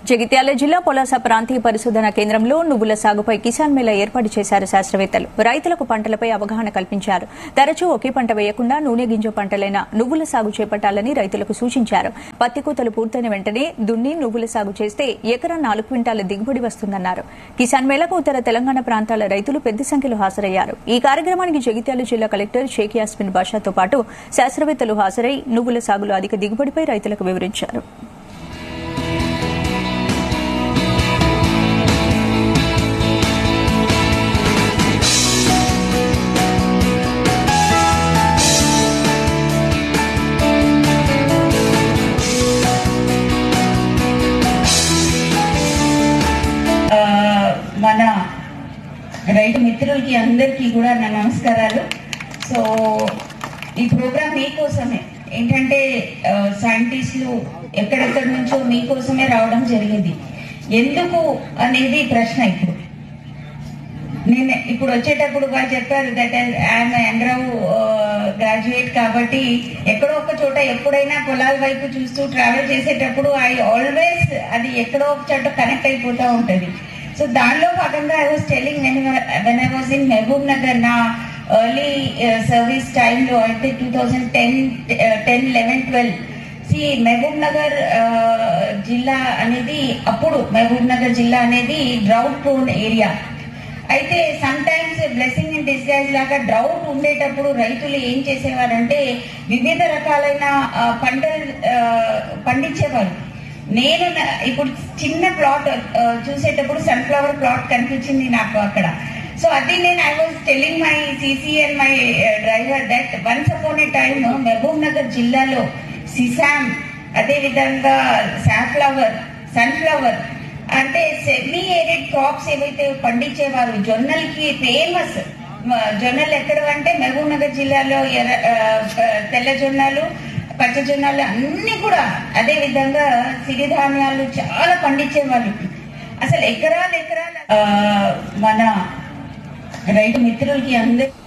జగిత్యాల జిల్లా పొలాస ప్రాంతీయ పరిశోధన కేంద్రంలో నువ్వుల సాగుపై కిసాన్ మేళా ఏర్పాటు చేశారు శాస్త్రవేత్తలు. రైతులకు పంటలపై అవగాహన కల్పించారు. తరచూ ఒకే పంట వేయకుండా నూనె గింజ పంటలైన నువ్వుల సాగు చేపట్టాలని రైతులకు సూచించారు. పత్తి కోతలు పూర్తయిన వెంటనే దున్ని నువ్వుల సాగు చేస్తే ఎకరా 4 క్వింటాల దిగుబడి వస్తుందన్నారు. కిసాన్ మేళాకు ఉత్తర తెలంగాణ ప్రాంతాల రైతులు పెద్ద సంఖ్యలో హాజరయ్యారు. ఈ కార్యక్రమానికి జగిత్యాల జిల్లా కలెక్టర్ షేక్ యాస్మిన్ బాషాతో పాటు శాస్త్రవేత్తలు హాజరై నువ్వుల సాగులో అధిక దిగుబడిపై రైతులకు వివరించారు. మన రైతు మిత్రులకి అందరికీ కూడా నా నమస్కారాలు. సో ఈ ప్రోగ్రామ్ మీకోసమే, ఏంటంటే సైంటిస్టులు ఎక్కడెక్కడి నుంచో మీకోసమే రావడం జరిగింది. ఎందుకు అనేది ప్రశ్న. నేను ఇప్పుడు వచ్చేటప్పుడు వాళ్ళు చెప్పారు దట్ ఐఎమ్ ఎండ్రావు గ్రాడ్యుయేట్ కాబట్టి ఎక్కడో ఒక చోట ఎప్పుడైనా పొలాల వైపు చూస్తూ ట్రావెల్ చేసేటప్పుడు ఆల్వేస్ అది ఎక్కడో ఒక చోట కనెక్ట్ అయిపోతూ ఉంటుంది. సో దానిలో భాగంగా I was telling when I was in Mahabubnagar నా ఎర్లీ సర్వీస్ టైంలో, అయితే 2010, 11, 12 మహబూబ్ నగర్ జిల్లా అనేది, అప్పుడు మహబూబ్ నగర్ జిల్లా అనేది డ్రౌట్ ప్రోన్ ఏరియా. అయితే some times blessing in disguise లాగా డ్రౌట్ ఉండేటప్పుడు రైతులు ఏం చేసేవారంటే వివిధ రకాలైన పంటలు పండించేవారు. నేను ఇప్పుడు చిన్న ప్లాట్ చూసేటప్పుడు సన్ఫ్లవర్ ప్లాట్ కనిపించింది నాకు అక్కడ. సో అది నేను I was telling my CC and my driver that once upon a time Mahabubnagar జిల్లాలో సిసామ్, అదే విధంగా సన్ఫ్లవర్ అంటే సెమీ ఏరిడ్ క్రాప్స్ ఏవైతే పండించేవారు, జొన్నలకి ఫేమస్. జొన్నలు ఎక్కడ అంటే మహబూబ్ నగర్ జిల్లాలో తెల్ల జొన్నలు, పచ్చ జొన్నలు అన్ని కూడా, అదే విధంగా సిరిధాన్యాలు చాలా పండించేవాళ్ళు. అసలు ఎకరాలు మన రైతు మిత్రులకి అందరికి